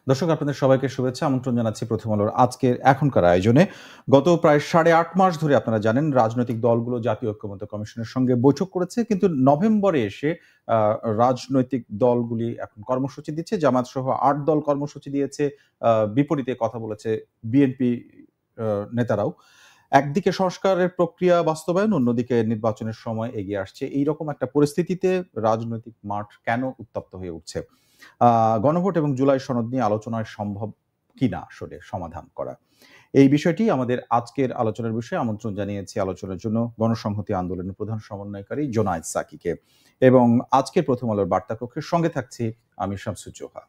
দর্শক আপনাদের সবাইকে শুভেচ্ছা আমন্ত্রণ জানাচ্ছি প্রথম আলোর আজকের এখনকার আয়োজনে। গত প্রায় 8.5 মাস ধরে আপনারা জানেন রাজনৈতিক দলগুলো জাতীয় ঐক্যমত্য কমিশনের সঙ্গে বৈঠক করেছে, কিন্তু নভেম্বরে এসে রাজনৈতিক দলগুলি এখন কর্মসূচি দিচ্ছে। জামাত সহ 8 দল কর্মসূচি দিয়েছে, বিপরীতে কথা বলেছে বিএনপি নেতারাও। একদিকে সংস্কারের প্রক্রিয়া বাস্তবায়ন, অন্যদিকে নির্বাচনের সময় এগিয়ে আসছে। এইরকম একটা পরিস্থিতিতে রাজনৈতিক মাঠ কেন উত্তপ্ত হয়ে উঠছে? গণভোট এবং জুলাই সনদ নিয়ে আলোচনায় সম্ভব কিনা আসলে সমাধান করা, এই বিষয়টি আমাদের আজকের আলোচনার বিষয়ে। আমন্ত্রণ জানিয়েছি আলোচনার জন্য গণসংহতি আন্দোলনের প্রধান সমন্বয়কারী জোনায়েদ সাকিকে, এবং আজকের প্রথম আলোর বার্তা কক্ষের সঙ্গে থাকছি আমি শামসুজ্জোহা।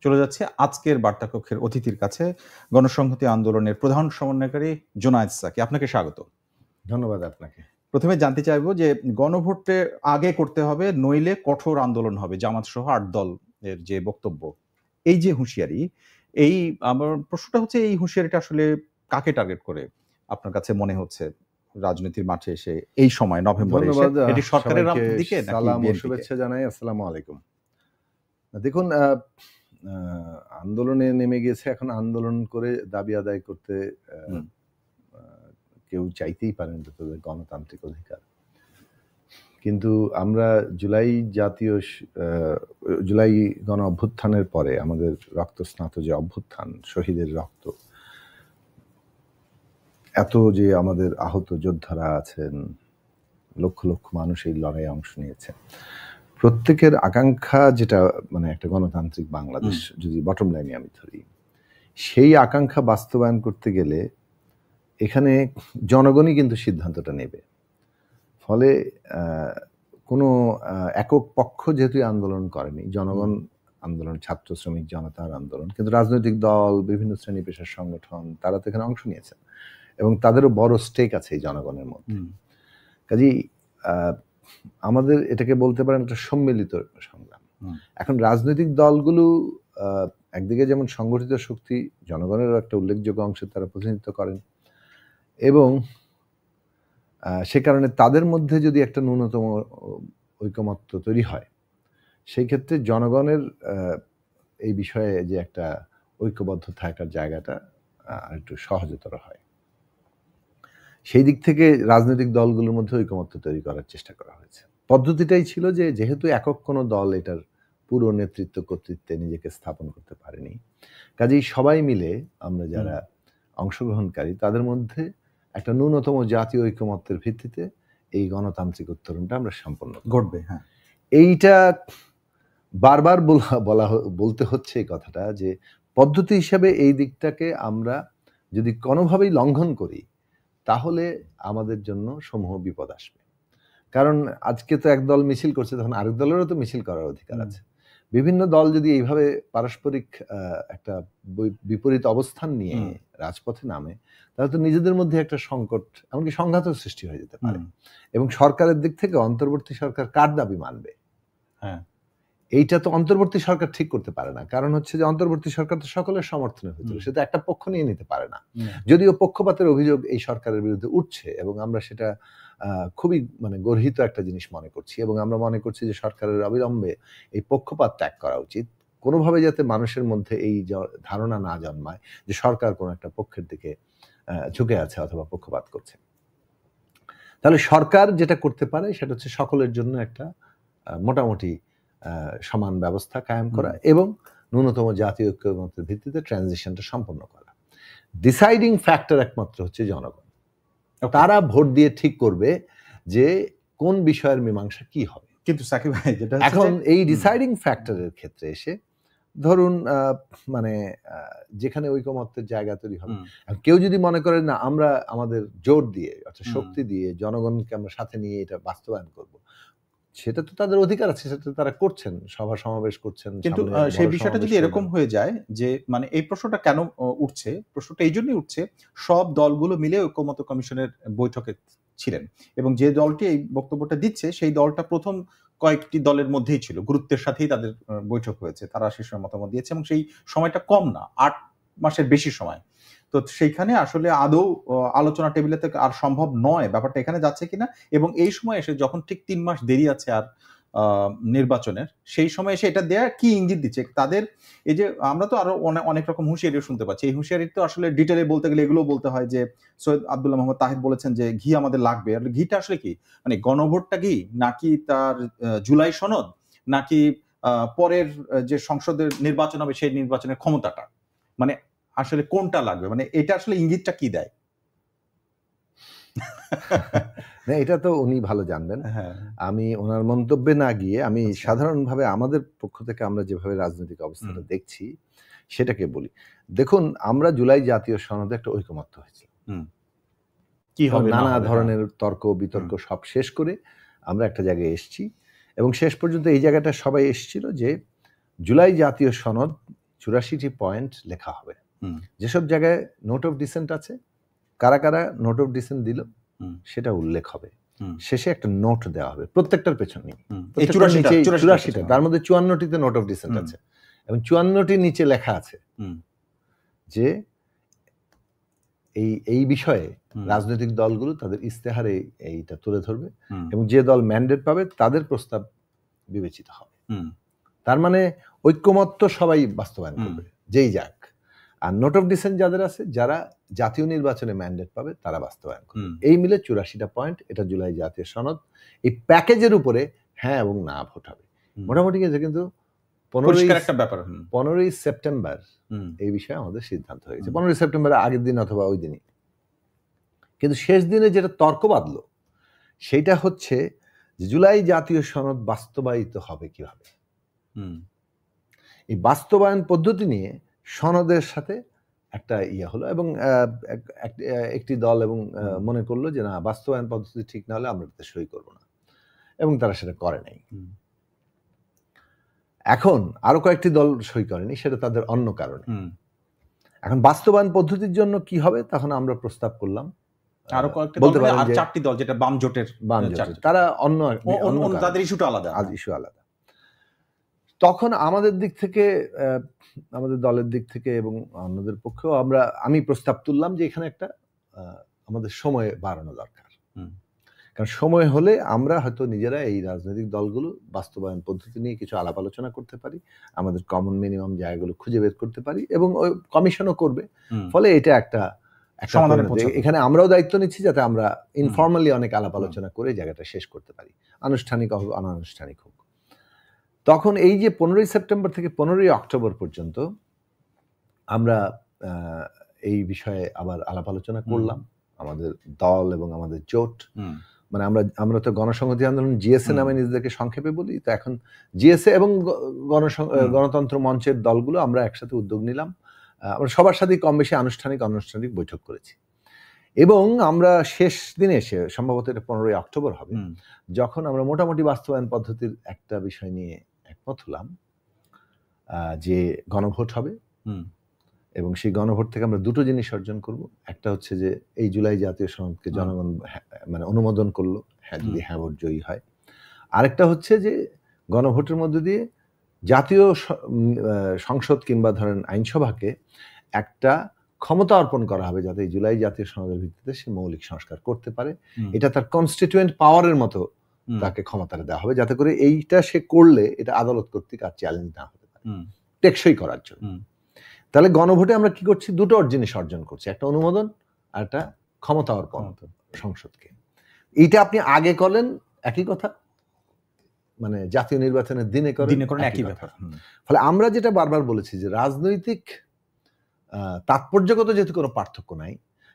চলে যাচ্ছে আজকের বার্তা কক্ষের অতিথির কাছে, গণসংহতি আন্দোলনের প্রধান সমন্বয়কারী জোনায়েদ সাকি। আপনাকে স্বাগত। ধন্যবাদ আপনাকে। প্রথমে জানতে চাইবো যে গণভোটে আগে করতে হবে, নইলে কঠোর আন্দোলন হবে, জামাত সহ 8 দলের যে বক্তব্য, এই যে হুঁশিয়ারি, এই আমার প্রশ্নটা হচ্ছে এই হুঁশিয়ারিটা আসলে কাকে টার্গেট করে আপনার কাছে মনে হচ্ছে রাজনীতির মাঠে এসে এই সময় নভেম্বরে এসে? এটি সরকারের দিকে নাকি সালাম ও বিএনপিকে? শুভেচ্ছা জানাই। আসসালামু আলাইকুম। দেখুন, আন্দোলনে নেমে গেছে, এখন আন্দোলন করে দাবি আদায় করতে কেউ চাইতেই পারেন, তাদের গণতান্ত্রিক অধিকার। কিন্তু আমরা জুলাই গণ অভ্যুত্থানের পরে আমাদের রক্তস্নাত যে অভ্যুত্থান, শহীদের রক্ত, এত যে আমাদের আহত যোদ্ধারা আছেন, লক্ষ লক্ষ মানুষ এই লড়াইয়ে অংশ নিয়েছেন, প্রত্যেকের আকাঙ্ক্ষা যেটা মানে একটা গণতান্ত্রিক বাংলাদেশ যদি বটম লাইনে আমি ধরি, সেই আকাঙ্ক্ষা বাস্তবায়ন করতে গেলে এখানে জনগণই কিন্তু সিদ্ধান্তটা নেবে। ফলে কোনো একক পক্ষ যেহেতু আন্দোলন করেনি, জনগণ আন্দোলন, ছাত্র শ্রমিক জনতার আন্দোলন, কিন্তু রাজনৈতিক দল, বিভিন্ন শ্রেণী পেশার সংগঠন, তারা তো এখানে অংশ নিয়েছেন এবং তাদেরও বড় স্টেক আছে এই জনগণের মধ্যে। কাজেই আমাদের এটাকে বলতে পারেন একটা সম্মিলিত সংগ্রাম। এখন রাজনৈতিক দলগুলো একদিকে যেমন সংগঠিত শক্তি, জনগণেরও একটা উল্লেখযোগ্য অংশে তারা প্রতিনিধিত্ব করেন, এবং সে কারণে তাদের মধ্যে যদি একটা ন্যূনতম ঐকমত্য তৈরি হয়, সেই ক্ষেত্রে জনগণের এই বিষয়ে যে একটা ঐক্যবদ্ধ থাকার জায়গাটা একটু সহজতর হয়। সেই দিক থেকে রাজনৈতিক দলগুলোর মধ্যে ঐকমত্য তৈরি করার চেষ্টা করা হয়েছে। পদ্ধতিটাই ছিল যে যেহেতু একক কোনো দল এটার পুরো নেতৃত্ব কর্তৃত্বে নিজেকে স্থাপন করতে পারেনি, কাজেই সবাই মিলে আমরা যারা অংশগ্রহণকারী তাদের মধ্যে একটা ন্যূনতম জাতীয় ঐকমত্যের ভিত্তিতে এই গণতান্ত্রিক উত্তরণটা আমরা সম্পন্ন ঘটবে। হ্যাঁ, এইটা বারবার বলতে হচ্ছে এই কথাটা, যে পদ্ধতি হিসাবে এই দিকটাকে আমরা যদি কোনোভাবেই লঙ্ঘন করি তাহলে আমাদের জন্য সমূহ বিপদ আসবে। কারণ আজকে তো একদল মিছিল করছে, তখন আরেক দলেরও তো মিছিল করার অধিকার আছে। বিভিন্ন দল যদি এইভাবে পারস্পরিক একটা বিপরীত অবস্থান নিয়ে রাজপথে নামে, তাহলে তো নিজেদের মধ্যে একটা সংকট, এমনকি সংঘাতও সৃষ্টি হয়ে যেতে পারে। এবং সরকারের দিক থেকে অন্তর্বর্তী সরকার কার দাবি মানবে? হ্যাঁ, এইটা তো অন্তর্বর্তী সরকার ঠিক করতে পারে না। কারণ হচ্ছে যে অন্তর্বর্তী সরকার তো সকলের সমর্থনের ভিতরে, সে তো একটা পক্ষ নিয়ে নিতে পারে না। যদিও পক্ষপাতের অভিযোগ এই সরকারের বিরুদ্ধে উঠছে, এবং আমরা সেটা খুবই মানে গর্হিত একটা জিনিস মনে করছি, এবং আমরা মনে করছি যে সরকারের অবিলম্বে এই পক্ষপাত ত্যাগ করা উচিত, কোনোভাবে যাতে মানুষের মধ্যে এই ধারণা না জন্মায় যে সরকার কোনো একটা পক্ষের দিকে ঝুঁকে আছে অথবা পক্ষপাত করছে। তাহলে সরকার যেটা করতে পারে সেটা হচ্ছে সকলের জন্য একটা মোটামুটি সমান ব্যবস্থা কায়েম করা এবং ন্যূনতম জাতীয় ঐক্যমত্যের ভিত্তিতে ট্রানজিশনটা সম্পন্ন করা। ডিসাইডিং ফ্যাক্টর একমাত্র হচ্ছে জনগণ। তারা ভোট দিয়ে ঠিক করবে যে কোন বিষয়ের মীমাংসা কি হবে। কিন্তু সাকিব ভাই, যেটা এখন এই ডিসাইডিং ফ্যাক্টরের ক্ষেত্রে এসে ধরুন মানে যেখানে ঐকমত্যের জায়গা তৈরি হবে, কেউ যদি মনে করে না আমরা আমাদের জোর দিয়ে অর্থাৎ শক্তি দিয়ে জনগণকে আমরা সাথে নিয়ে এটা বাস্তবায়ন করব, সেটা তো তাদের অধিকার আছে, সেটা তারা করছেন, সভা সমাবেশ করছেন। কিন্তু সেই বিষয়টা যদি এরকম হয়ে যায় যে মানে এই প্রশ্নটা কেন উঠছে, প্রশ্নটা এই জন্যই উঠছে, সব দলগুলো মিলে ঐক্যমত্য কমিশনের বৈঠকে ছিলেন, এবং যে দলটি এই বক্তব্যটা দিচ্ছে সেই দলটা প্রথম কয়েকটি দলের মধ্যেই ছিল, গুরুত্বের সাথেই তাদের বৈঠক হয়েছে, তারা সে সময় মতামত দিয়েছে, এবং সেই সময়টা কম না, 8 মাসের বেশি সময়। তো সেইখানে আসলে আদৌ আলোচনা টেবিলে থেকে আর সম্ভব নয়, ব্যাপারটা এখানে যাচ্ছে কিনা। এবং এই সময় এসে যখন ঠিক 3 মাস দেরি আছে আর নির্বাচনের, সেই সময় এসে এটা দেওয়ার কি ইঙ্গিত দিচ্ছে তাদের? এই যে আমরা তো আরো অনেক রকম হুঁশিয়ারিও শুনতে পাচ্ছি, এই হুঁশিয়ারি তো আসলে ডিটেলে বলতে গেলে এগুলো বলতে হয় যে সৈয়দ আব্দুল্লাহ মোহাম্মদ তাহিদ বলেছেন যে ঘি আমাদের লাগবে। আর ঘিটা আসলে কি, মানে গণভোটটা ঘি, নাকি তার জুলাই সনদ, নাকি পরের যে সংসদের নির্বাচন হবে সেই নির্বাচনের ক্ষমতাটা, মানে আসলে কোনটা লাগবে, মানে এটা আসলে ইঙ্গিতটা কি দেয়? না, এটা তো উনি ভালো জানবেন। আমি ওনার মন্তব্যে না গিয়ে আমি সাধারণভাবে আমাদের পক্ষ থেকে আমরা যেভাবে রাজনৈতিক অবস্থাটা দেখছি সেটাকে বলি। দেখুন, আমরা জুলাই জাতীয় সনদে একটা ঐকমত্য হয়েছে, কি হবে নানা ধরনের তর্ক বিতর্ক সব শেষ করে আমরা একটা জায়গায় এসেছি, এবং শেষ পর্যন্ত এই জায়গাটা সবাই এসেছিল যে জুলাই জাতীয় সনদ 84টি পয়েন্ট লেখা হবে। যেসব জায়গায় নোট অফ ডিসেন্ট আছে, কারা কারা নোট অফ ডিসেন্ট দিল সেটা উল্লেখ হবে, শেষে একটা নোট দেওয়া হবে প্রত্যেকটার পেছনে। 84টা, তার মধ্যে 54টিতে নোট অফ ডিসেন্ট আছে, এবং 54টির নিচে লেখা আছে যে এই বিষয়ে রাজনৈতিক দলগুলো তাদের ইস্তেহারে এইটা তুলে ধরবে, এবং যে দল ম্যান্ডেট পাবে তাদের প্রস্তাব বিবেচিত হবে। তার মানে ঐক্যমত্য সবাই বাস্তবায়ন করবে যেই যাক। আর নোট অফ ডিসেন্ট যাদের আছে, যারা জাতীয় নির্বাচনে ম্যান্ডেট পাবে তারা বাস্তবায়ন করবে। এই মিলে 84টা পয়েন্ট, এটা জুলাই জাতীয় সনদ। এই প্যাকেজের উপরে হ্যাঁ এবং না ভোট হবে মোটামুটি। কিন্তু 15ই সেপ্টেম্বর এই বিষয়ে আমাদের সিদ্ধান্ত হয়ে গেছে, 15ই সেপ্টেম্বরের আগের দিন অথবা ওই দিনই। কিন্তু শেষ দিনে যেটা তর্ক বাঁধল সেইটা হচ্ছে যে জুলাই জাতীয় সনদ বাস্তবায়িত হবে কিভাবে। এই বাস্তবায়ন পদ্ধতি নিয়ে সনদের সাথে একটা হলো, এবং একটি দল এবং মনে করলো যে না, বাস্তবায়ন পদ্ধতি ঠিক না হলে আমরা এটাতে সই করব না, এবং তারা সেটা করে নাই। এখন আরো কয়েকটি দল সই করেনি, সেটা তাদের অন্য কারণে। এখন বাস্তবায়ন পদ্ধতির জন্য কি হবে, তখন আমরা প্রস্তাব করলাম আরো কয়েকটি দল, আর 4টি দল, যেটা বাম জোটের, তারা অন্য তাদের ইস্যুটা আলাদা, ইস্যু আলাদা। তখন আমাদের দিক থেকে, আমাদের দলের দিক থেকে এবং অন্যদের পক্ষেও আমি প্রস্তাব তুললাম যে এখানে একটা আমাদের সময় বাড়ানো দরকার। কারণ সময় হলে আমরা হয়তো নিজেরা এই রাজনৈতিক দলগুলো বাস্তবায়ন পদ্ধতি নিয়ে কিছু আলাপ আলোচনা করতে পারি, আমাদের কমন মিনিমাম জায়গাগুলো খুঁজে বের করতে পারি, এবং ওই কমিশনও করবে। ফলে এটা একটা এখানে আমরাও দায়িত্ব নিচ্ছি যাতে আমরা ইনফর্মালি অনেক আলাপ আলোচনা করে জায়গাটা শেষ করতে পারি, আনুষ্ঠানিক হোক অনানুষ্ঠানিক হোক। তখন এই যে 15ই সেপ্টেম্বর থেকে 15ই অক্টোবর পর্যন্ত আমরা এই বিষয়ে আবার আলাপ আলোচনা করলাম, আমাদের দল এবং আমাদের জোট। মানে আমরা তো গণসংহতি আন্দোলন জিএসএ নামে নিজেদেরকে সংক্ষেপে বলি, তো এখন জিএসএ এবং গণতন্ত্র মঞ্চের দলগুলো আমরা একসাথে উদ্যোগ নিলাম। আমরা সবার সাথেই কম বেশি আনুষ্ঠানিক অনানুষ্ঠানিক বৈঠক করেছি, এবং আমরা শেষ দিনে এসে, সম্ভবত এটা 15ই অক্টোবর হবে, যখন আমরা মোটামুটি বাস্তবায়ন পদ্ধতির একটা বিষয় নিয়ে একমত হলাম যে গণভোট হবে, এবং সেই গণভোট থেকে আমরা দুটো জিনিস অর্জন করব। একটা হচ্ছে যে এই জুলাই জাতীয় সনদকে জনগণ মানে অনুমোদন করলো, হ্যাঁ, যদি হ্যাঁ ভোট জয়ী হয়। আরেকটা হচ্ছে যে গণভোটের মধ্যে দিয়ে জাতীয় সংসদ কিংবা ধরেন আইনসভাকে একটা ক্ষমতা অর্পণ করা হবে, যাতে এই জুলাই জাতীয় সনদের ভিত্তিতে সে মৌলিক সংস্কার করতে পারে। এটা তার কনস্টিটিউয়েন্ট পাওয়ারের মতো তাকে ক্ষমতাটা দেওয়া হবে, যাতে করে এইটা সে করলে এটা আদালত কর্তৃক আর চ্যালেঞ্জ না হতে পারে, টেকসই করার জন্য। তাহলে গণভোটে আমরা কি করছি, দুটো জিনিস অর্জন করছি, একটা অনুমোদন আর একটা ক্ষমতা অর্পণ সংসদকে। এইটা আপনি আগে করলেন একই কথা, মানে জাতীয় নির্বাচনের দিনে করেন একই ব্যাপার। ফলে আমরা যেটা বারবার বলেছি যে রাজনৈতিক তাৎপর্যগত যেহেতু কোনো পার্থক্য নাই,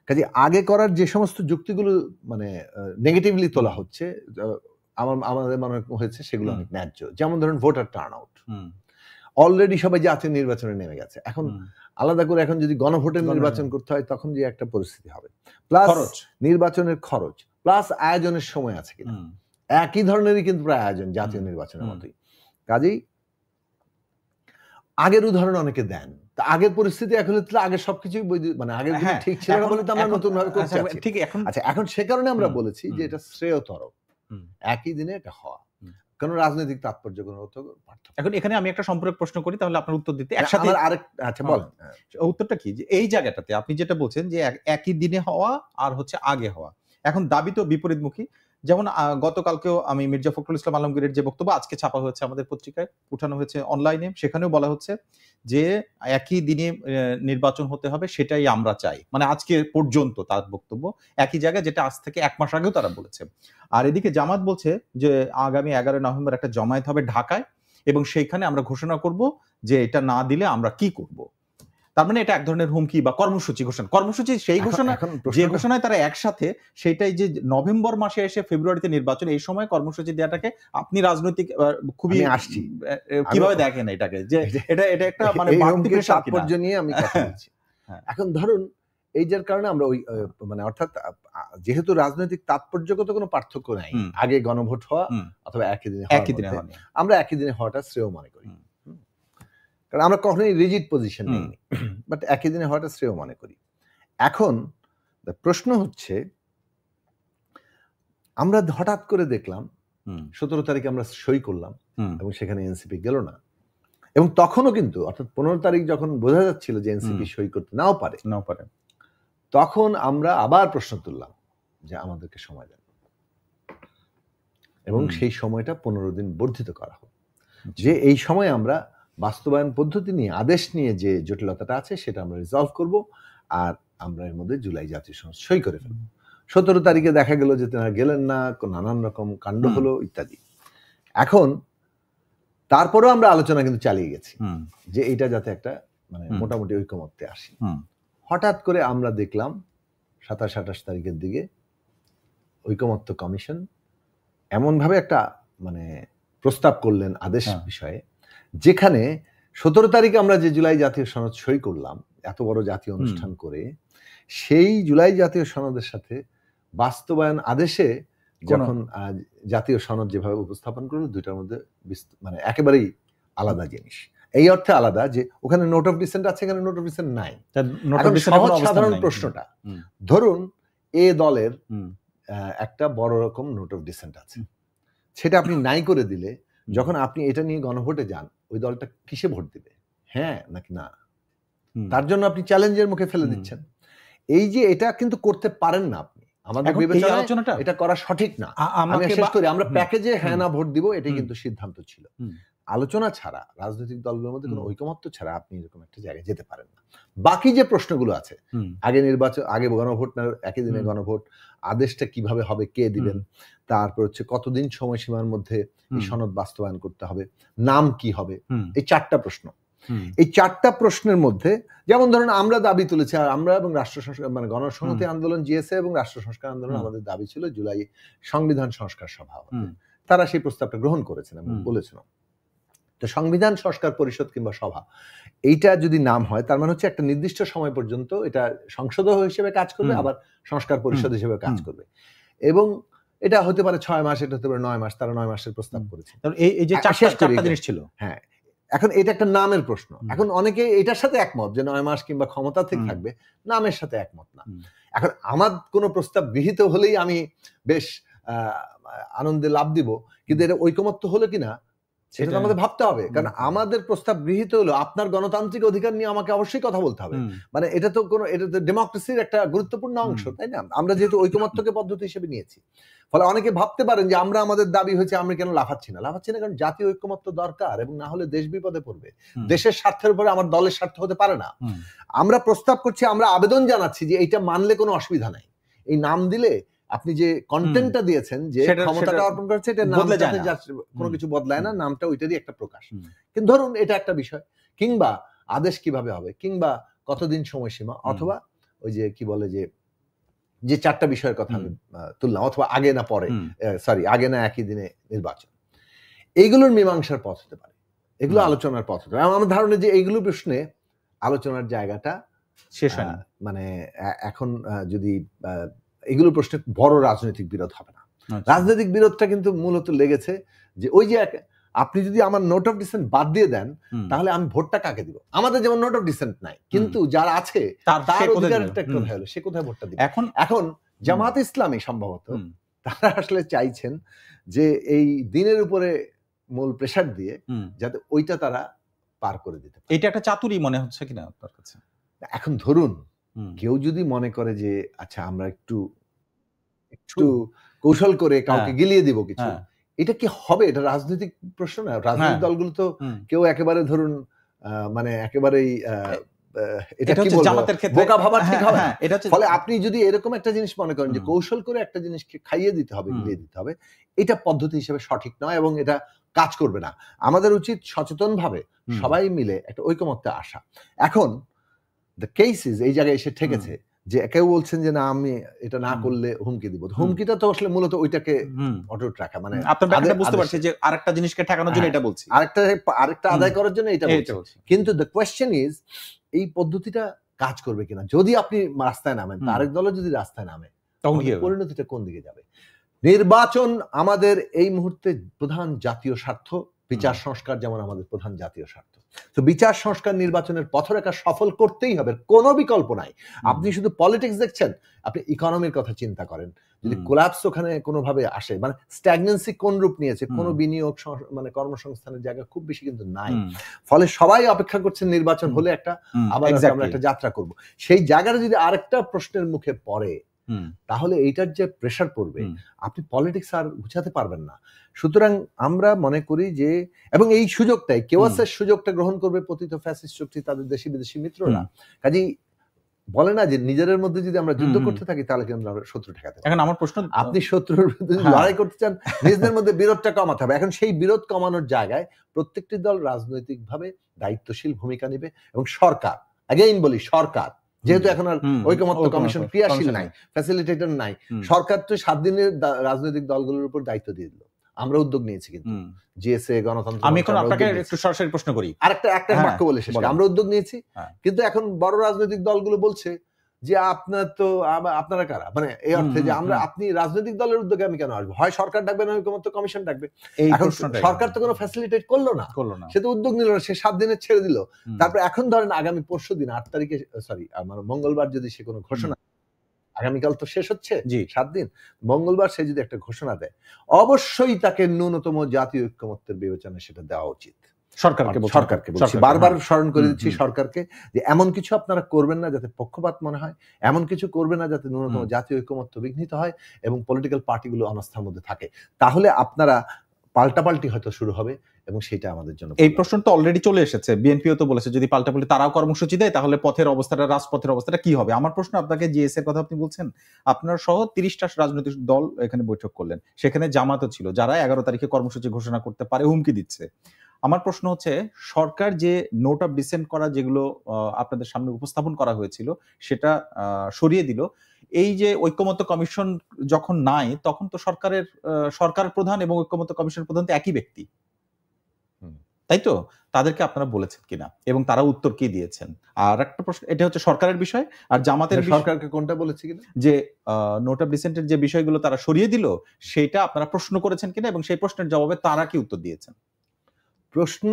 কাজে আগে করার যে সমস্ত যুক্তিগুলো মানে নেগেটিভলি তোলা হচ্ছে, আমাদের মনে হয়েছে সেগুলো অনেক ন্যায্য। যেমন ধরুন ভোটার টার্ন আউট, অলরেডি সবাই জাতীয় নির্বাচনে নেমে গেছে, এখন আলাদা করে এখন যদি গণভোটের নির্বাচন করতে হয় তখন যে একটা পরিস্থিতি হবে, প্লাস নির্বাচনের খরচ, প্লাস আয়োজনের সময় আছে কিনা, একই ধরনেরই কিন্তু প্রায় আয়োজন জাতীয় নির্বাচনের মতোই। কাজেই আগের উদাহরণ অনেকে দেন, তা আগের পরিস্থিতি এখন আগে সবকিছুই মানে আগের ঠিক ছিল না বলে তো আমরা নতুন ভাবে করছি। আচ্ছা, এখন সে কারণে আমরা বলেছি যে এটা শ্রেয়তর একই দিনে এটা হওয়া। কোনো রাজনৈতিক তাৎপর্যগত পার্থক্য। এখন এখানে আমি একটা সম্পূরক প্রশ্ন করি, তাহলে আপনার উত্তর দিতে একসাথে। আচ্ছা বলেন। উত্তরটা কি, যে এই জায়গাটাতে আপনি যেটা বলছেন যে একই দিনে হওয়া আর হচ্ছে আগে হওয়া, এখন দাবি তো বিপরীতমুখী। যেমন গতকালকেও আমি মির্জা ফখরুল ইসলাম আলমগীরের যে বক্তব্য আজকে ছাপা হয়েছে আমাদের পত্রিকায়, উঠানো হয়েছে অনলাইনে, সেখানেও বলা হচ্ছে যে একই দিনে নির্বাচন হতে হবে, সেটাই আমরা চাই। মানে আজকে পর্যন্ত তার বক্তব্য একই জায়গায়, যেটা আজ থেকে 1 মাস আগেও তারা বলেছে। আর এদিকে জামাত বলছে যে আগামী 11 নভেম্বর একটা জমায়েত হবে ঢাকায়, এবং সেইখানে আমরা ঘোষণা করব যে এটা না দিলে আমরা কি করব। তার মানে এটা এক ধরনের হুমকি বা কর্মসূচি ঘোষণা, কর্মসূচি সেই ঘোষণা যে ঘোষণায় তারা একসাথে, সেটাই যে নভেম্বর মাসে এসে ফেব্রুয়ারিতে নির্বাচন, এই সময় কর্মসূচি দেওয়াটাকে আপনি রাজনৈতিক খুবই আসছি কিভাবে দেখেন এটাকে, যে এটা একটা মানে তাৎপর্য নিয়ে আমি কথা বলছি। এখন ধরুন এই যার কারণে আমরা ওই মানে অর্থাৎ যেহেতু রাজনৈতিক তাৎপর্যগত কোনো পার্থক্য নাই, আগে গণভোট হওয়া অথবা একই দিনে হওয়া, আমরা একই দিনে হওয়াটা শ্রেয় মনে করি, কারণ আমরা কখনোই রিজিড পজিশন নেইনি, বাট একই দিনে হওয়াটা শ্রেয় মনে করি। এখন প্রশ্ন হচ্ছে, আমরা হঠাৎ করে দেখলাম 17 তারিখে আমরা সই করলাম এবং সেখানে এনসিপি গেল না, এবং তখনও কিন্তু অর্থাৎ 15 তারিখ যখন বোঝা যাচ্ছিল যে এনসিপি সই করতে নাও পারে, তখন আমরা আবার প্রশ্ন তুললাম যে আমাদেরকে সময় দেন, এবং সেই সময়টা 15 দিন বর্ধিত করা হোক, যে এই সময় আমরা বাস্তবায়ন পদ্ধতি নিয়ে, আদেশ নিয়ে যে জটিলতাটা আছে সেটা আমরা রিজলভ করব, আর আমরা এর মধ্যে জুলাই জাতীয় সংসদ সই করে ফেলব। 17 তারিখে দেখা গেল যে তারা গেলেন না, নানান রকম কাণ্ড হলো ইত্যাদি। এখন তারপরেও আমরা আলোচনা কিন্তু চালিয়ে গেছি যে এটা যাতে একটা মানে মোটামুটি ঐকমত্যে আসি। হঠাৎ করে আমরা দেখলাম 27-28 তারিখের দিকে ঐকমত্য কমিশন এমনভাবে একটা মানে প্রস্তাব করলেন আদেশ বিষয়ে, যেখানে 17 তারিখে আমরা যে জুলাই জাতীয় সনদ সই করলাম এত বড় জাতীয় অনুষ্ঠান করে, সেই জুলাই জাতীয় সনদের সাথে বাস্তবায়ন আদেশে যখন জাতীয় সনদ যেভাবে উপস্থাপন করলো, দুইটার মধ্যে মানে একেবারেই আলাদা জিনিস। এই অর্থে আলাদা যে ওখানে নোট অফ ডিসেন্ট আছে, এখানে নোট অফ ডিসেন্ট নাই। সাধারণ প্রশ্নটা, ধরুন এ দলের একটা বড় রকম নোট অফ ডিসেন্ট আছে, সেটা আপনি নাই করে দিলে যখন আপনি এটা নিয়ে গণভোটে যান, ওই দলটা কিসে ভোট দিবে, হ্যাঁ নাকি না? তার জন্য আপনি চ্যালেঞ্জের মুখে ফেলে দিচ্ছেন। এই যে এটা কিন্তু করতে পারেন না আপনি, আমাদের বিবেচনায় এটা করা সঠিক না। আমি শেষ করি, আমরা প্যাকেজে হ্যাঁ না ভোট দিব এটাই কিন্তু সিদ্ধান্ত ছিল। আলোচনা ছাড়া, রাজনৈতিক দলগুলোর মধ্যে কোনো ঐকমত্য ছাড়া আপনি এরকম একটা জায়গায় যেতে পারেন না। বাকি যে প্রশ্নগুলো আছে, আগে নির্বাচন, আগে গণভোট না একই দিনে গণভোট, আদেশটা কিভাবে হবে, কে দিবেন, তারপর হচ্ছে কতদিন সময়সীমার মধ্যে এই সনদ বাস্তবায়ন করতে হবে, নাম কি হবে, এই 4টা প্রশ্ন। এই 4টা প্রশ্নের মধ্যে যেমন ধরুন আমরা দাবি তুলেছি, আর আমরা এবং রাষ্ট্র সংস্কার মানে গণসংহতি আন্দোলন জিএসএ এবং রাষ্ট্র সংস্কার আন্দোলন, আমাদের দাবি ছিল জুলাই সংবিধান সংস্কার সভা হবে। তারা সেই প্রস্তাবটা গ্রহণ করেছেন এবং বলেছিল তো সংবিধান সংস্কার পরিষদ কিংবা সভা, এইটা যদি নাম হয় তার মানে হচ্ছে একটা নির্দিষ্ট সময় পর্যন্ত এটা সংসদ হিসেবে কাজ করবে, আবার সংস্কার পরিষদ হিসেবে কাজ করবে, এবং এটা হতে পারে 6 মাস, এটা হতে পারে 9 মাস। তারা 9 মাসের প্রস্তাব করেছে। এই যে 4টা জিনিস ছিল, হ্যাঁ। এখন এটা একটা নামের প্রশ্ন। এখন অনেকে এটার সাথে একমত যে 9 মাস কিংবা ক্ষমতা থেকে থাকবে, নামের সাথে একমত না। এখন আমার কোনো প্রস্তাব গৃহীত হলেই আমি বেশ আনন্দে লাভ দিব, কিন্তু এটা ঐকমত্য হলো কিনা সেটা তো আমাদের ভাবতে হবে। কারণ আমাদের প্রস্তাব গৃহীত হলো, আপনার গণতান্ত্রিক অধিকার নিয়ে আমাকে অবশ্যই কথা বলতে হবে। মানে এটা তো ডেমোক্রেসির একটা গুরুত্বপূর্ণ অংশ, তাই না? আমরা যেহেতু ঐকমত্যকে পদ্ধতি হিসেবে নিয়েছি, ফলে অনেকে ভাবতে পারেন যে আমরা আমাদের দাবি হয়েছে, আমরা কেন লাফাচ্ছি না। কারণ জাতীয় ঐকমত্য দরকার, এবং না হলে দেশ বিপদে পড়বে। দেশের স্বার্থের উপরে আমার দলের স্বার্থ হতে পারে না। আমরা প্রস্তাব করছি, আমরা আবেদন জানাচ্ছি যে এইটা মানলে কোনো অসুবিধা নাই, এই নাম দিলে আপনি যে কন্টেন্টটা দিয়েছেন, যে ক্ষমতাটা অর্পণ করেছে, এটা নাম যাতে কোনো কিছু বদলায় না, নামটা ওইটারই একটা প্রকাশ। কিন্তু ধরুন এটা একটা বিষয়, কিংবা আদেশ কিভাবে হবে, কিংবা কতদিন সময়সীমা, অথবা ওই যে কি বলে যে 4টা বিষয়ের কথা আমি তুললাম, অথবা আগে না পরে, আগে না একই দিনে নির্বাচন, এইগুলোর মীমাংসার পথ হতে পারে, এগুলো আলোচনার পথ হতে পারে। আমার ধারণা যে এইগুলো প্রশ্নে আলোচনার জায়গাটা শেষ হয় না। মানে এখন যদি এগুলো প্রশ্নে বড় রাজনৈতিক বিরোধ হবে না। রাজনৈতিক বিরোধটা কিন্তু মূলত লেগেছে যে ওই যে আপনি যদি আমার নোট অফ ডিসেন্ট বাদ দিয়ে দেন, তাহলে আমি ভোটটা কাকে দিব? আমাদের যেমন নোট অফ ডিসেন্ট নাই, কিন্তু যারা আছে তার অধিকারটা কোথায় হলো, সে কোথায় ভোটটা দিবে? এখন জামাত ইসলামী সম্ভবত তারা আসলে চাইছেন যে এই দিনের উপরে মূল প্রেসার দিয়ে যাতে ওইটা তারা পার করে দিতে পারে। এটা একটা চাতুরি মনে হচ্ছে কিনা আপনার কাছে? এখন ধরুন কেউ যদি মনে করে যে আচ্ছা আমরা একটু কৌশল করে কাউকে গিলিয়ে দিব কিছু, এটা কি হবে? এটা রাজনৈতিক প্রশ্ন না। রাজনৈতিক দলগুলো তো কেউ একেবারে ধরুন মানে একেবারেই এটা কি বলবো, বোকা ভাবা ঠিক হবে না। ফলে আপনি যদি এরকম একটা জিনিস মনে করেন যে কৌশল করে একটা জিনিসকে খাইয়ে দিতে হবে, গিলিয়ে দিতে হবে, এটা পদ্ধতি হিসেবে সঠিক নয় এবং এটা কাজ করবে না। আমাদের উচিত সচেতন ভাবে সবাই মিলে একটা ঐকমত্যে আসা। এখন দ্য কেসেস এই জায়গায় এসে ঠেকেছে যে কেউ বলছেন যে না আমি এটা না করলে হুমকি দিব। হুমকিটা তো আসলে মূলত ওইটাকে অটুট রাখা, মানে আপনার ব্যাপারটা বুঝতে পারছি যে আরেকটা জিনিসকে ঠেকানোর জন্য এটা বলছি, আরেকটা আদায় করার জন্য এটা বলছি। কিন্তু দ্য কোয়েশ্চেন ইজ এই পদ্ধতিটা কাজ করবে কিনা। যদি আপনি রাস্তায় নামেন, আরেক দলও যদি রাস্তায় নামে, তখন পরিণতিটা কোন দিকে যাবে? নির্বাচন আমাদের এই মুহূর্তে প্রধান জাতীয় স্বার্থ, বিচার সংস্কার যেমন আমাদের প্রধান জাতীয় স্বার্থ। তো বিচার সংস্কার নির্বাচনের পথরেখা সফল করতেই হবে, কোনো বিকল্প নাই। আপনি শুধু পলিটিক্স দেখছেন, আপনি ইকোনমির কথা চিন্তা করেন। যদি কোলাপস ওখানে কোনোভাবে আসে, মানে স্ট্যাগনেন্সি কোন রূপ নিয়েছে, কোনো বিনিয়োগ মানে কর্মসংস্থানের জায়গা খুব বেশি কিন্তু নাই। ফলে সবাই অপেক্ষা করছেন নির্বাচন হলে একটা আবার আমরা একটা যাত্রা করব। সেই জায়গাটা যদি আরেকটা প্রশ্নের মুখে পড়ে, তাহলে এইটার যে প্রেসার পড়বে, আপনি পলিটিক্স আর গুছাতে পারবেন না। সুতরাং আমরা মনে করি যে, এবং এই সুযোগটাই কেওয়াসের সুযোগটা গ্রহণ করবে পতিত ফ্যাসিস্ট শক্তি, তাদের দেশি বিদেশি মিত্ররা। কাজেই বলে না যে নিজেদের মধ্যে যদি আমরা যুদ্ধ করতে থাকি তাহলে কিন্তু আমরা শত্রু ঠেকাতে পারি। এখন আমার প্রশ্ন, আপনি শত্রুর বিরুদ্ধে লড়াই করতে চান, নিজেদের মধ্যে বিরোধটা কমাতে হবে। এখন সেই বিরোধ কমানোর জায়গায় প্রত্যেকটি দল রাজনৈতিকভাবে দায়িত্বশীল ভূমিকা নেবে এবং সরকার, আগেইন বলি সরকার, যেহেতু এখন আর ঐকমত্য কমিশন ক্রিয়াশীল নাই, ফ্যাসিলিটেটর নাই, সরকার তো 7 দিনের রাজনৈতিক দলগুলোর উপর দায়িত্ব দিয়ে দিল। আমরা উদ্যোগ নিয়েছি কিন্তু জিএসএ গণতন্ত্র। আমি এখন আপনাকে একটু সরাসরি প্রশ্ন করি, একটা বাক্য বলে শেষ করি। আমরা উদ্যোগ নিয়েছি, কিন্তু এখন বড় রাজনৈতিক দলগুলো বলছে যে আপনারা কারা, মানে এই অর্থে যে আপনি রাজনৈতিক দলের উদ্যোগে আমি কেন আসবো? হয় সরকার ডাকবে না ঐকমত্য কমিশন ডাকবে। এখন সরকার তো কোনো ফ্যাসিলিটেট করলো না, সে তো উদ্যোগ নিল না, সে 7 দিনে ছেড়ে দিল। তারপর এখন ধরেন আগামী পরশু দিন 8 তারিখে, সরি আমার মঙ্গলবার যদি সে কোনো ঘোষণা, আগামীকাল তো শেষ হচ্ছে 7 দিন, মঙ্গলবার সে যদি একটা ঘোষণা দেয়, অবশ্যই তাকে ন্যূনতম জাতীয় ঐকমত্যের বিবেচনায় সেটা দেওয়া উচিত। সরকারকে বলছি, বারবার স্মরণ করে দিচ্ছি সরকারকে যে এমন কিছু আপনারা করবেন না যাতে পক্ষপাত মনে হয়, এমন কিছু করবেন না যাতে ন্যূনতম জাতীয় ঐকমত্য বিঘ্নিত হয় এবং পলিটিক্যাল পার্টিগুলো অনাস্থার মধ্যে থাকে। তাহলে আপনারা পাল্টাপাল্টি হয়তো শুরু হবে এবং সেটা আমাদের জন্য। এই প্রশ্ন তো অলরেডি চলে এসেছে, বিএনপিও তো বলেছে যদি পাল্টাপাল্টি তারাও কর্মসূচি দেয় তাহলে পথের অবস্থাটা, রাজপথের অবস্থাটা কি হবে? আমার প্রশ্ন আপনাকে, জিএস এর কথা আপনি বলছেন, আপনার সহ 30টা রাজনৈতিক দল এখানে বৈঠক করলেন, সেখানে জামাতও ছিল, যারা 11 তারিখে কর্মসূচি ঘোষণা করতে পারে হুমকি দিচ্ছে। আমার প্রশ্ন হচ্ছে, সরকার যে নোট অফ ডিসেন্ট করা যেগুলো আপনাদের সামনে উপস্থাপন করা হয়েছিল সেটা সরিয়ে দিল, এই যে ঐকমত্য কমিশন যখন নাই তখন তো সরকার প্রধান এবং ঐকমত্য কমিশন প্রধান তো একই ব্যক্তি, তাই তো? তাদেরকে আপনারা বলেছেন কিনা এবং তারা উত্তর কি দিয়েছেন? আর একটা প্রশ্ন, এটা হচ্ছে সরকারের বিষয়, আর জামাতের সরকারকে কোনটা বলেছে কিনা, যে নোট অফ ডিসেন্টের যে বিষয়গুলো তারা সরিয়ে দিল সেটা আপনারা প্রশ্ন করেছেন কিনা এবং সেই প্রশ্নের জবাবে তারা কি উত্তর দিয়েছেন? প্রশ্ন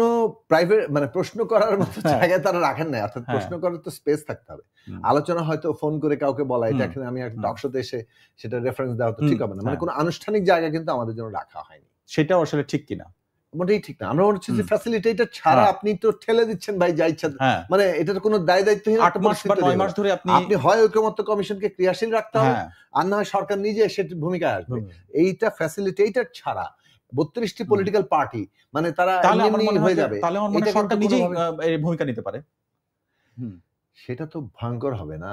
প্রাইভেট, মানে প্রশ্ন করার মতো জায়গায় তারা রাখেন না, অর্থাৎ প্রশ্ন করার তো স্পেস থাকতে হবে। আলোচনা হয়তো ফোন করে কাউকে বলা, এটা এখানে আমি একটা টক শোতে এসে সেটা রেফারেন্স দেওয়া তো ঠিক হবে না, মানে কোনো আনুষ্ঠানিক জায়গা কিন্তু আমাদের জন্য রাখা হয়নি। সেটাও আসলে ঠিক কিনা? মোটেই ঠিক না। আমরা মনে হচ্ছে যে ফ্যাসিলিটেটর ছাড়া আপনি তো ঠেলে দিচ্ছেন ভাই যা ইচ্ছা, মানে এটার কোনো দায় দায়িত্বহীন 8 মাস বা 9 মাস ধরে আপনি হয় ঐকমত্য কমিশনকে ক্রিয়াশীল রাখতে হবে, আর না হয় সরকার নিজে সেটা ভূমিকায় আসবে। এইটা ফ্যাসিলিটেটর ছাড়া 32টি পলিটিক্যাল পার্টি, মানে তারা এমনি হয়ে যাবে, তাহলে আমার মনে হয় সরকার নিজেই এই ভূমিকা নিতে পারে। সেটা তো ভয়ঙ্কর হবে না?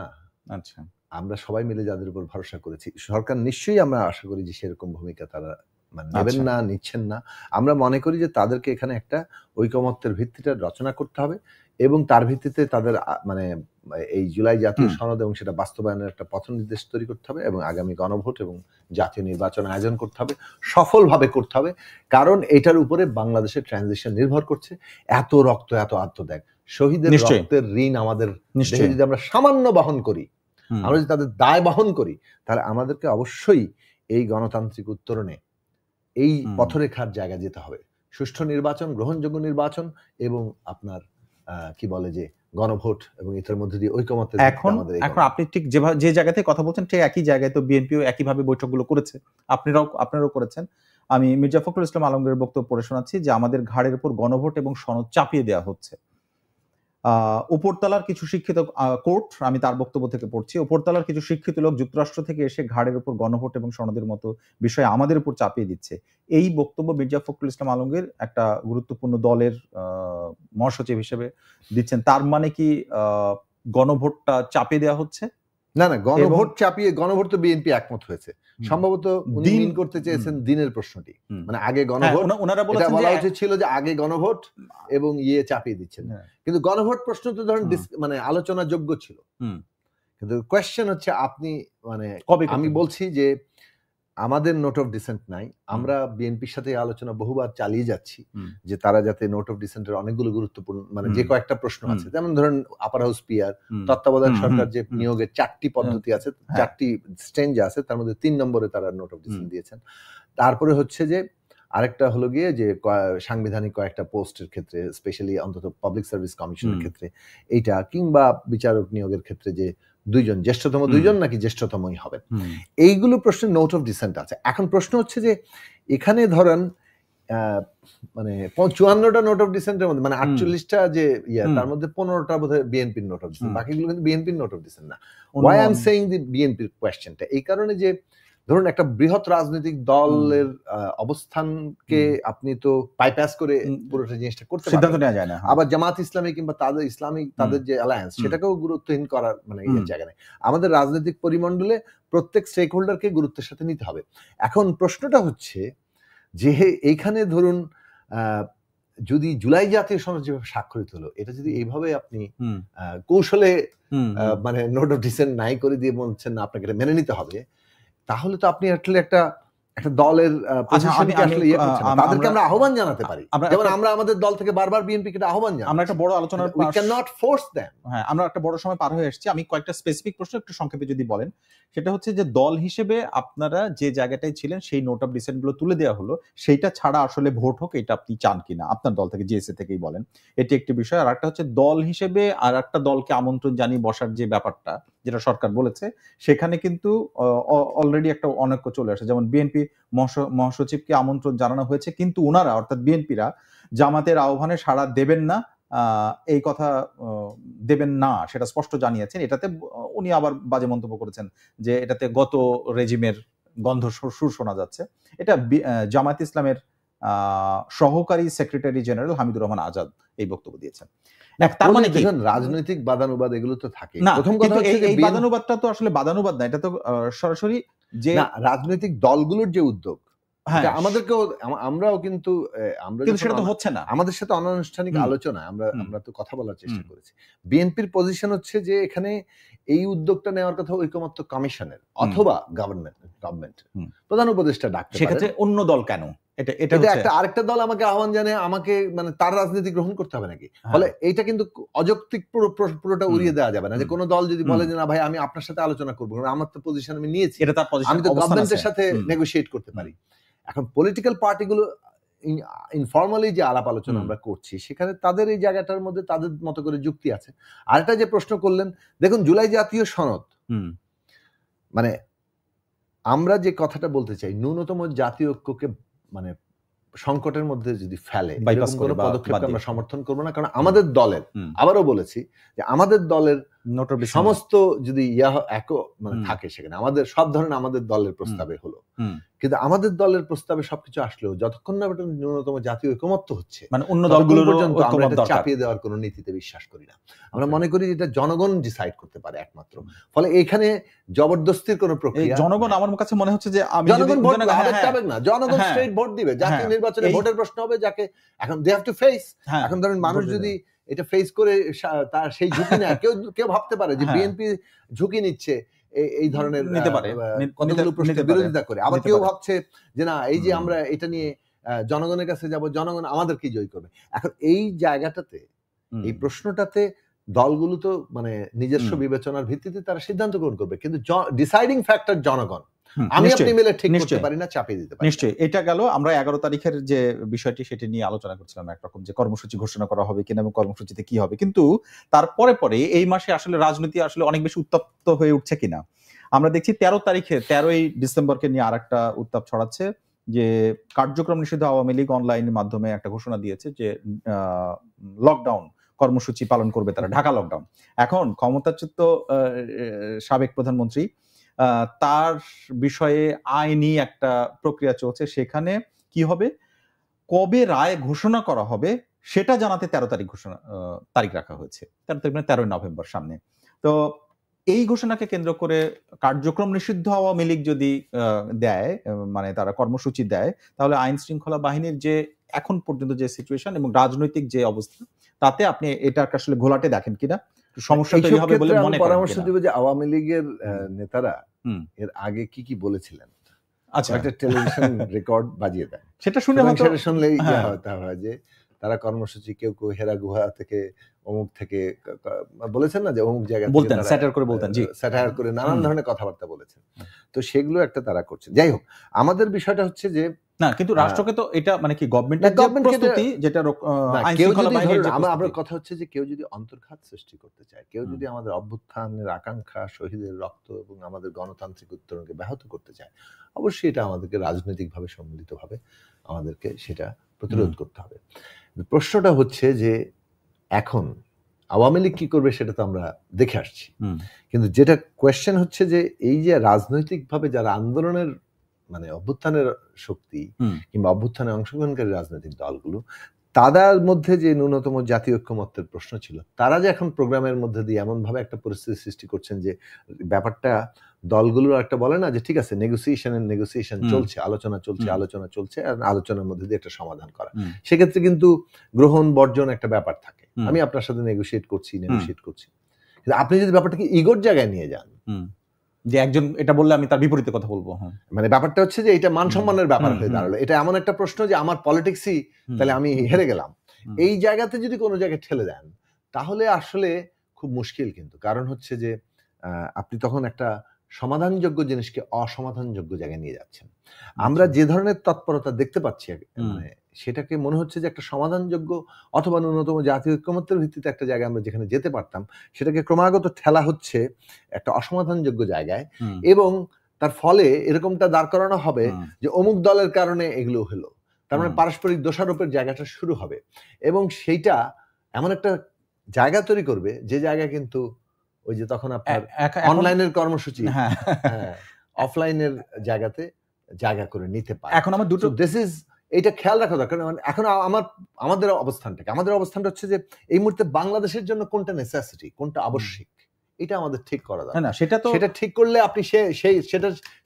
আচ্ছা, আমরা সবাই মিলে যাদের উপর ভরসা করেছি, সরকার নিশ্চয়ই, আমরা আশা করি যে সেরকম ভূমিকা তারা মানে নেবেন না, নিচ্ছেন না। আমরা মনে করি যে তাদেরকে এখানে একটা ঐকমত্যের ভিত্তিটা রচনা করতে হবে এবং তার ভিত্তিতে তাদের মানে এই জুলাই জাতীয় সনদ এবং সেটা বাস্তবায়নের একটা পথ নির্দেশ তৈরি করতে হবে এবং আগামী গণভোট এবং জাতীয় নির্বাচন আয়োজন করতে হবে, সফলভাবে করতে হবে। কারণ এটার উপরে বাংলাদেশের ট্রানজিশন নির্ভর করছে। এত রক্ত, এত আত্মত্যাগ, শহীদের রক্তের ঋণ আমাদের যদি আমরা সামান্য বহন করি, আমরা যদি তাদের দায় বহন করি, তাহলে আমাদেরকে অবশ্যই এই গণতান্ত্রিক উত্তরণে এই পথরেখার জায়গা যেতে হবে। সুষ্ঠু নির্বাচন, গ্রহণযোগ্য নির্বাচন এবং আপনার কি বলে যে গণভোট এবং এটার মধ্যে দিয়ে ঐকমত্যের এখন আপনি ঠিক যেভাবে যে জায়গা থেকে কথা বলছেন ঠিক একই জায়গায় তো বিএনপিও একইভাবে বৈঠকগুলো করেছে, আপনারাও করেছেন। আমি মির্জা ফখরুল ইসলাম আলমগীরের বক্তব্য পড়ে শোনাচ্ছি যে আমাদের ঘাড়ের উপর গণভোট এবং সনদ চাপিয়ে দেওয়া হচ্ছে। উপরতলার কিছু শিক্ষিত কোর্ট, আমি তার বক্তব্য থেকে পড়ছি, উপরতলার কিছু শিক্ষিত লোক যুক্তরাষ্ট্র থেকে এসে ঘাড়ের উপর গণভোট এবং সনদের মতো বিষয় আমাদের উপর চাপিয়ে দিচ্ছে। এই বক্তব্য মির্জা ফখরুল ইসলাম আলমগীর একটা গুরুত্বপূর্ণ দলের মহাসচিব হিসেবে দিচ্ছেন। তার মানে কি গণভোটটা চাপিয়ে দেওয়া হচ্ছে? না, গণভোট চাপিয়ে, গণভোট তো বিএনপি একমত হয়েছে। সম্ভবত উনি মিন করতে চেয়েছেন দিনের প্রশ্নটি, মানে আগে গণভোট, ওনারা বলেছেন বলা উচিত ছিল যে আগে গণভোট এবং চাপিয়ে দিচ্ছেন। কিন্তু গণভোট প্রশ্ন তো ধরেন মানে আলোচনা যোগ্য ছিল, কিন্তু কোয়েশ্চেন হচ্ছে আপনি মানে আমি বলছি যে আমাদের নোট অফ ডিসেন্ট নাই। আমরা বিএনপির সাথে আলোচনা বহুবার চালিয়ে যাচ্ছি যে তারা যাতে নোট অফ ডিসেন্টের অনেকগুলো গুরুত্বপূর্ণ মানে যে কয়েকটা প্রশ্ন আছে, যেমন ধরেন আপার হাউস পিয়ার, তত্ত্বাবধায়ক সরকার যে নিয়োগের 4টি পদ্ধতি আছে, 4টি স্টেঞ্জ আছে, তার মধ্যে 3 নম্বরে তারা নোট অফ ডিসেন্ট দিয়েছেন। তারপরে হচ্ছে যে আরেকটা হলো গিয়ে যে সাংবিধানিক কয়েকটা পোস্টের ক্ষেত্রে, স্পেশালি অন্তত পাবলিক সার্ভিস কমিশনের ক্ষেত্রে এইটা, কিংবা বিচারক নিয়োগের ক্ষেত্রে যে 2 জন, জ্যেষ্ঠতম 2 জন নাকি জ্যেষ্ঠতমই হবেন, এইগুলো প্রশ্নে নোট অফ ডিসেন্ট আছে। এখন প্রশ্ন হচ্ছে যে এখানে ধরেন মানে 54টা নোট অফ ডিসেন্টের মধ্যে মানে 48টা যে তার মধ্যে 15টা বোধহয় বিএনপির নোট অফ ডিসেন্ট, বাকিগুলো কিন্তু বিএনপির নোট অফ ডিসেন্ট না। ওয়াই আই এম সেইং দি বিএনপির কোয়েশ্চেনটা এই কারণে যে ধরুন একটা বৃহৎ রাজনৈতিক দলের অবস্থানকে আপনি তো বাইপাস করে পুরোটা জিনিসটা করতে পারেন। আবার জামাত ইসলামী কিংবা তাদের ইসলামিক তাদের যে অ্যালায়েন্স, সেটাকেও গুরুত্বহীন করার মানে জায়গা নেই। আমাদের রাজনৈতিক পরিমণ্ডলে প্রত্যেক স্টেক হোল্ডারকে গুরুত্বের সাথে নিতে হবে। এখন প্রশ্নটা হচ্ছে যে এইখানে ধরুন যদি জুলাই জাতীয় সনদ যেভাবে স্বাক্ষরিত হলো, এটা যদি এইভাবে আপনি কৌশলে মানে নোট অফ ডিসেন্ট নাই করে দিয়ে বলছেন না আপনাকে এটা মেনে নিতে হবে, তাহলে তো আপনি আসলে একটা দলের পজিশনকে আসলে তাদেরকে আমরা আহ্বান জানাতে পারি, যেমন আমরা আমাদের দল থেকে বারবার বিএনপিকে আহ্বান জানাই। আমরা একটা বড় আলোচনার we cannot force them। হ্যাঁ, আমরা একটা বড় সময় পার হয়ে এসেছি। আমি কয়েকটা স্পেসিফিক প্রশ্ন একটু সংক্ষেপে যদি বলেন, সেটা হচ্ছে যে দল হিসেবে আপনারা যে জায়গাটায় ছিলেন সেই নোট অফ ডিসেন্ট গুলো তুলে দেওয়া হলো, সেইটা ছাড়া আসলে ভোট হোক এটা আপনি চান কিনা আপনার দল থেকে, জিএসএ থেকেই বলেন, এটি একটি বিষয়। আর একটা হচ্ছে দল হিসেবে আর একটা দলকে আমন্ত্রণ জানিয়ে বসার যে ব্যাপারটা যেটা সরকার বলেছে, সেখানে কিন্তু অলরেডি একটা অনৈক্য চলে আসে। যেমন বিএনপি মহাসচিবকে আমন্ত্রণ জানানো হয়েছে, কিন্তু ওনারা অর্থাৎ বিএনপিরা জামাতের আহ্বানে সাড়া দেবেন না, এই কথা দেবেন না সেটা স্পষ্ট জানিয়েছেন। এটাতে উনি আবার বাজে মন্তব্য করেছেন যে এটাতে গত রেজিমের গন্ধ সুর শোনা যাচ্ছে। এটা জামায়াত ইসলামের সহকারী সেক্রেটারি জেনারেল হামিদুর রহমান আজাদ এই বক্তব্য দিয়েছেন। তার মানে দেখুন রাজনৈতিক বাদানুবাদ এগুলো তো থাকে। প্রথম কথা হচ্ছে এই বাদানুবাদটা তো আসলে বাদানুবাদ না, এটা তো সরাসরি যে রাজনৈতিক দলগুলোর যে উদ্যোগ, আমাদেরকেও আমরাও কিন্তু সেটা তো হচ্ছে না। আমাদের সাথে অনানুষ্ঠানিক আলোচনা আমরা তো কথা বলার চেষ্টা করেছি। বিএনপির পজিশন হচ্ছে যে এখানে এই উদ্যোগটা নেওয়ার কথা ঐকমত্য কমিশনের অথবা গভর্নমেন্ট প্রধান উপদেষ্টা ডাকতে পারেন। সেক্ষেত্রে অন্য দল কেন? এটা একটা আরেকটা দল আমাকে আহ্বান জানে, আমাকে মানে তার রাজনীতি গ্রহণ করতে হবে নাকি? ফলে এইটা কিন্তু অযৌক্তিক, পুরোটা উড়িয়ে দেওয়া যাবে না। যে কোনো দল যদি বলে যে না ভাই আমি আপনার সাথে আলোচনা করবো, আমার তো পজিশন আমি নিয়েছি, আমি তো গভর্নমেন্টের সাথে নেগোশিয়েট করতে পারি। এখন পলিটিক্যাল পার্টিগুলো ইনফর্মালি যে আলাপ আলোচনা আমরা করছি, সেখানে তাদের এই জায়গাটার মধ্যে তাদের মতো করে যুক্তি আছে। আরেকটা যে প্রশ্ন করলেন, দেখুন জুলাই জাতীয় সনদ মানে আমরা যে কথাটা বলতে চাই, ন্যূনতম জাতীয় ঐক্যকে মানে সংকটের মধ্যে যদি ফেলে, এরকম কোনো পদক্ষেপকে আমরা সমর্থন করবো না। কারণ আমাদের দলের, আবারও বলেছি যে আমাদের দলের সমস্ত যদি মানে থাকে সেখানে আমাদের সব ধরনের আমাদের দলের প্রস্তাবে হলো, কিন্তু আমাদের দলের প্রস্তাবে সবকিছু আসলেও যতক্ষণ না ন্যূনতম জাতীয় ঐকমত্য হচ্ছে, মানে অন্য দলগুলোর পর্যন্ত আমরা এটা চাপিয়ে দেওয়ার কোনো নীতিতে বিশ্বাস করি না। আমরা মনে করি এটা জনগণ ডিসাইড করতে পারে একমাত্র। ফলে এখানে জবরদস্তির কোনো প্রক্রিয়া, জনগণ আমার কাছে মনে হচ্ছে যে জনগণ ভোট যাবে না, জনগণ স্ট্রেট ভোট দিবে। জাতীয় নির্বাচনে ভোটের প্রশ্ন হবে, যাকে এখন দে হ্যাভ টু ফেস। এখন ধরেন মানুষ যদি এটা ফেস করে তার সেই ঝুঁকি নেয়, কেউ ভাবতে পারে যে বিএনপি ঝুঁকি নিচ্ছে এই ধরনের কতগুলো প্রশ্নের বিরোধিতা করে। আবার কেউ ভাবছে যে না, এই যে আমরা এটা নিয়ে জনগণের কাছে যাব, জনগণ আমাদেরকে জয় করবে। এখন এই জায়গাটাতে, এই প্রশ্নটাতে দলগুলো তো মানে নিজস্ব বিবেচনার ভিত্তিতে তারা সিদ্ধান্ত গ্রহণ করবে, কিন্তু ডিসাইডিং ফ্যাক্টর জনগণ। আমি আপনি মিলে ঠিক করতে পারি না, চাপিয়ে দিতে পারি। নিশ্চয়ই এটা গেল। আমরা 11 তারিখের যে বিষয়টি সেটি নিয়ে আলোচনা করছিলাম, একরকম যে কর্মসূচি ঘোষণা করা হবে কিনা এবং কর্মসূচিতে কি হবে, কিন্তু তারপরে পরে এই মাসে আসলে রাজনীতি আসলে অনেক বেশি উত্তপ্ত হয়ে উঠছে কিনা আমরা দেখছি। 13ই ডিসেম্বরকে নিয়ে আরেকটা উত্তাপ ছড়াচ্ছে যে কার্যক্রম নিষিদ্ধ আওয়ামী লীগ অনলাইনের মাধ্যমে একটা ঘোষণা দিয়েছে যে লকডাউন কর্মসূচি পালন করবে তারা, ঢাকা লকডাউন। এখন ক্ষমতাচ্যুত সাবেক প্রধানমন্ত্রী তার বিষয়ে আইনি একটা প্রক্রিয়া চলছে, সেখানে কি হবে, কবে রায় ঘোষণা করা হবে সেটা জানাতে 13 তারিখ রাখা হয়েছে। 13 তারিখ মানে 13 নভেম্বর সামনে। তো এই ঘোষণাকে কেন্দ্র করে কার্যক্রম নিষিদ্ধ আওয়ামী লীগ যদি দেয়, মানে তারা কর্মসূচি দেয়, তাহলে আইন শৃঙ্খলা বাহিনীর যে এখন পর্যন্ত যে সিচুয়েশন এবং রাজনৈতিক যে অবস্থা, তাতে আপনি এটা আসলে ঘোলাটে দেখেন কিনা, সমস্যা তৈরি হবে বলে মনে করেন? পরামর্শ দিব যে আওয়ামী লীগের নেতারা এর আগে কি বলেছিলেন, আচ্ছা একটা টেলিভিশন রেকর্ড বাজিয়ে দেন, সেটা শুনলেই হয় যে তারা কর্মসূচি কেউ হেরা গুহা থেকে অমুক থেকে বলেছেন না, যে অমুক জায়গা বলতেন, স্যাটার করে বলতেন, জি স্যাটার করে নানান ধরনের কথাবার্তা বলেছেন। তো সেগুলো একটা তারা করছে। যাই হোক, আমাদের বিষয়টা হচ্ছে যে না, কিন্তু রাষ্ট্রকে তো এটা মানে কি গভর্নমেন্টের প্রস্তুতি, যেটা আইন শৃঙ্খলা বাহিনীর যে আমার কথা হচ্ছে যে কেউ যদি অন্তর্ঘাত সৃষ্টি করতে চায়, কেউ যদি আমাদের অভ্যুত্থানের আকাঙ্ক্ষা, শহীদের রক্ত এবং আমাদের গণতান্ত্রিক উত্তরণকে ব্যাহত করতে চায়, অবশ্যই এটা আমাদেরকে রাজনৈতিকভাবে সম্মিলিতভাবে আমাদেরকে সেটা প্রতিরোধ করতে হবে। প্রশ্নটা হচ্ছে যে এখন আওয়ামী লীগ কি করবে সেটা তো আমরা দেখে আসছি, কিন্তু যেটা কোয়েশ্চেন হচ্ছে যে এই যে রাজনৈতিকভাবে যারা আন্দোলনের মানে অভ্যুত্থানের শক্তি কিংবা অভ্যুত্থানে অংশগ্রহণকারী রাজনৈতিক দলগুলো, তাদের মধ্যে যে ন্যূনতম জাতীয় ঐক্যমত্যের প্রশ্ন ছিল, তারা যে এখন প্রোগ্রামের মধ্যে দিয়ে এমন ভাবে একটা পরিস্থিতি সৃষ্টি করছেন যে ব্যাপারটা দলগুলোর একটা বলে না যে ঠিক আছে নেগোসিয়েশন চলছে, আলোচনা চলছে আর আলোচনার মধ্যে দিয়ে একটা সমাধান করা, সেক্ষেত্রে কিন্তু গ্রহণ বর্জন একটা ব্যাপার থাকে। আমি আপনার সাথে নেগোসিয়েট করছি, কিন্তু আপনি যদি ব্যাপারটাকে ইগোর জায়গায় নিয়ে যান, যে একজন এটা বললে আমি তার বিপরীতে কথা বলবো, মানে ব্যাপারটা হচ্ছে যে এটা মান সম্মানের ব্যাপার হয়ে দাঁড়ালো। এটা এমন একটা প্রশ্ন যে আমার পলিটিক্সই তাহলে আমি হেরে গেলাম, এই জায়গাতে যদি কোনো জায়গায় ঠেলে দেন তাহলে আসলে খুব মুশকিল। কিন্তু কারণ হচ্ছে যে আপনি তখন একটা সমাধানযোগ্য জিনিসকে অসমাধানযোগ্য জায়গায় নিয়ে যাচ্ছেন। আমরা যে ধরনের তৎপরতা দেখতে পাচ্ছি, মানে সেটাকে মনে হচ্ছে যে একটা সমাধানযোগ্য অথবা ন্যূনতম জাতীয় ঐক্যমত্যের ভিত্তিতে একটা জায়গায় আমরা যেখানে যেতে পারতাম, সেটাকে ক্রমাগত ঠেলা হচ্ছে একটা অসমাধানযোগ্য জায়গায়, এবং তার ফলে এরকমটা দাঁড় করানো হবে যে অমুক দলের কারণে এগুলো হলো, তার মানে পারস্পরিক দোষারোপের জায়গাটা শুরু হবে, এবং সেইটা এমন একটা জায়গা তৈরি করবে যে জায়গা কিন্তু ওই যে তখন আপনার অনলাইনের কর্মসূচি অফলাইনের জায়গাতে জায়গা করে নিতে পারে। এখন আমার দুটো এইটা খেয়াল রাখা দরকার। এখন আমাদের অবস্থানটা হচ্ছে যে এই মুহূর্তে বাংলাদেশের জন্য কোনটা নেসেসিটি, কোনটা আবশ্যিক, এটা আমাদের ঠিক করা দরকার। না, সেটা ঠিক করলে আপনি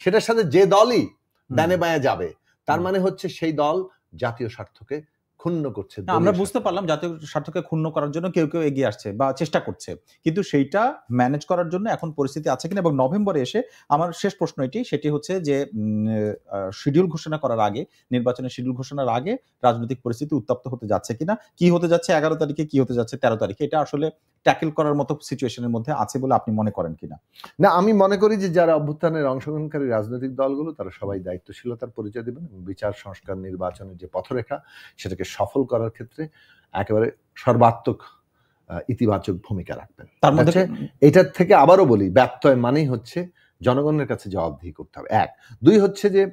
সেটার সাথে যে দলই ডানে বাঁয়ে যাবে, তার মানে হচ্ছে সেই দল জাতীয় স্বার্থকে ক্ষুণ্ণ করছে। আমরা বুঝতে পারলাম জাতীয় স্বার্থকে ক্ষুণ্ণ করার জন্য কেউ এগিয়ে আসছে বা চেষ্টা করছে, কিন্তু সেইটা ম্যানেজ করার জন্য এখন পরিস্থিতি আছে কিনা। এবং নভেম্বরে এসে আমার শেষ প্রশ্ন সেটি হচ্ছে যে শিডিউল ঘোষণা করার আগে, নির্বাচনের শিডিউল ঘোষণার আগে রাজনৈতিক পরিস্থিতি উত্তপ্ত হতে যাচ্ছে কিনা, কি হতে যাচ্ছে 11 তারিখে, কি হতে যাচ্ছে 13 তারিখে, এটা আসলে ট্যাকেল করার মতো সিচুয়েশনের মধ্যে আছে বলে আপনি মনে করেন কিনা? না, আমি মনে করি যে যারা অভ্যুত্থানের অংশগ্রহণকারী রাজনৈতিক দলগুলো তারা সবাই দায়িত্বশীলতার পরিচয় দেবেন, বিচার সংস্কার নির্বাচনের যে পথরেখা সেটাকে সফল করার ক্ষেত্রে একেবারে সর্বাত্মক ইতিবাচক ভূমিকা রাখবেন। তার মধ্যে এটার থেকে আবারও বলি, ব্যত্যয় মানেই হচ্ছে জনগণের কাছে জবাবদিহি করতে হবে, 1। 2 হচ্ছে যে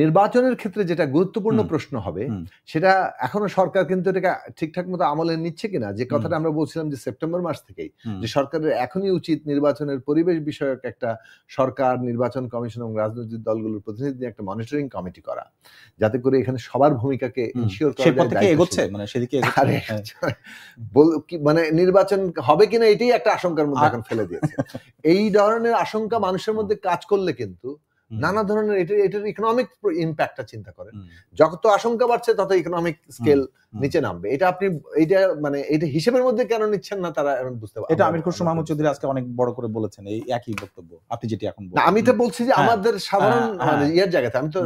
নির্বাচনের ক্ষেত্রে যেটা গুরুত্বপূর্ণ প্রশ্ন হবে, সেটা এখনো সরকার কিন্তু এটাকে ঠিকঠাক মতো আমলে নিচ্ছে কিনা। যে কথাটা আমরা বলছিলাম যে সেপ্টেম্বর মাস থেকেই যে সরকারের এখনই উচিত নির্বাচনের পরিবেশ বিষয়ক একটা সরকার, নির্বাচন কমিশন এবং রাজনৈতিক দলগুলোর প্রতিনিধি নিয়ে একটা মনিটরিং কমিটি করা, যাতে করে এখানে সবার ভূমিকাকে ইনশিওর করা যায়। মানে নির্বাচন হবে কিনা এটাই একটা আশঙ্কার মধ্যে এখন ফেলে দিয়েছে। এই ধরনের আশঙ্কা মানুষের মধ্যে কাজ করলে কিন্তু নানা ধরনের এটার ইকোনমিক ইম্প্যাক্টটা চিন্তা করেন, যত আশঙ্কা বাড়ছে তত ইকোনমিক স্কেল নিচে নামবে। এটা আপনি এটা হিসেবের মধ্যে কেন নিচ্ছেন না তারা এখন বুঝতে পারে। এটা আমির খসরু মাহমুদ চৌধুরী আজকে অনেক বড় করে বলেছেন এই একই বক্তব্য আপনি যেটি এখন বলছেন। আমি তো বলছি যে আমাদের সাধারণ ইয়ের জায়গাতে, আমি তো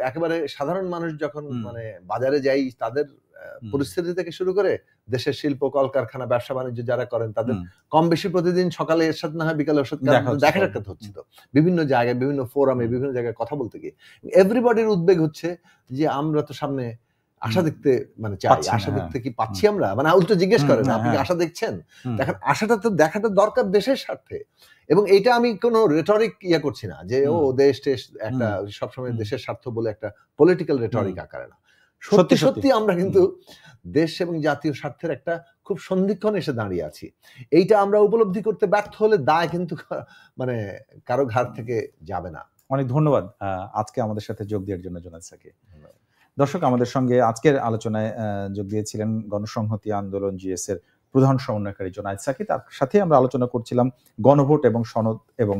একেবারে সাধারণ মানুষ যখন বাজারে যাই, তাদের পরিস্থিতি থেকে শুরু করে দেশের শিল্প কলকারখানা ব্যবসা বাণিজ্য যারা করেন তাদের কম বেশি প্রতিদিন সকালে এরশাদ না হয় বিকালে এরশাদ দেখা সাক্ষাৎ হচ্ছে। তো বিভিন্ন জায়গায় বিভিন্ন ফোরামে বিভিন্ন জায়গায় কথা বলতে গিয়ে এভরিবডির উদ্বেগ হচ্ছে যে আমরা তো সামনে আশা দেখতে মানে চাই, আশা দেখতে কি পাচ্ছি আমরা, মানে উল্টো জিজ্ঞেস করেন আপনি কি আশা দেখছেন? দেখেন আশাটা তো দেখাটা দরকার দেশের স্বার্থে, এবং এটা আমি কোনো রেটরিক করছি না যে ও দেশ একটা সবসময় দেশের স্বার্থ বলে একটা পলিটিক্যাল রেটরিক আকারে না, সত্যি সত্যি আমরা কিন্তু দেশ এবং জাতীয় স্বার্থের একটা খুব সন্ধিক্ষণ এসে দাঁড়িয়ে আছি। এইটা আমরা উপলব্ধি করতে ব্যর্থ হলে দায় কিন্তু মানে কারো ঘাট থেকে যাবে না। অনেক ধন্যবাদ আজকে আমাদের সাথে যোগ দেওয়ার জন্য জোনায়েদ সাকি। দর্শক, আমাদের সঙ্গে আজকের আলোচনায় যোগ দিয়েছিলেন গণসংহতি আন্দোলন জিএস এর প্রধান সমন্বয়কারী জোনায়েদ সাকি। তার সাথে আমরা আলোচনা করছিলাম গণভোট এবং সনদ এবং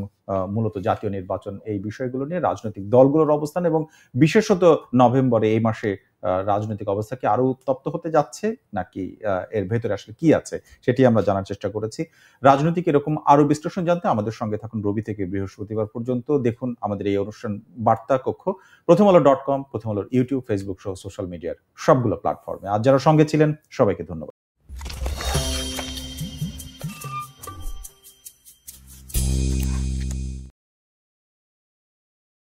মূলত জাতীয় নির্বাচন, এই বিষয়গুলো নিয়ে, রাজনৈতিক দলগুলোর অবস্থান এবং বিশেষত নভেম্বরে এই মাসে রাজনৈতিক অবস্থা কি আরো উত্তপ্ত হতে যাচ্ছে নাকি এর ভেতরে আসলে কি আছে সেটি আমরা জানার চেষ্টা করেছি। রাজনৈতিক এরকম আরো বিশ্লেষণ জানতে আমাদের সঙ্গে থাকুন রবি থেকে বৃহস্পতিবার পর্যন্ত। দেখুন আমাদের এই অনুষ্ঠান বার্তা কক্ষ প্রথমআলো.com, প্রথম আলোর ইউটিউব, ফেসবুক সহ সোশ্যাল মিডিয়ার সবগুলো প্ল্যাটফর্মে। আজ যারা সঙ্গে ছিলেন সবাইকে ধন্যবাদ।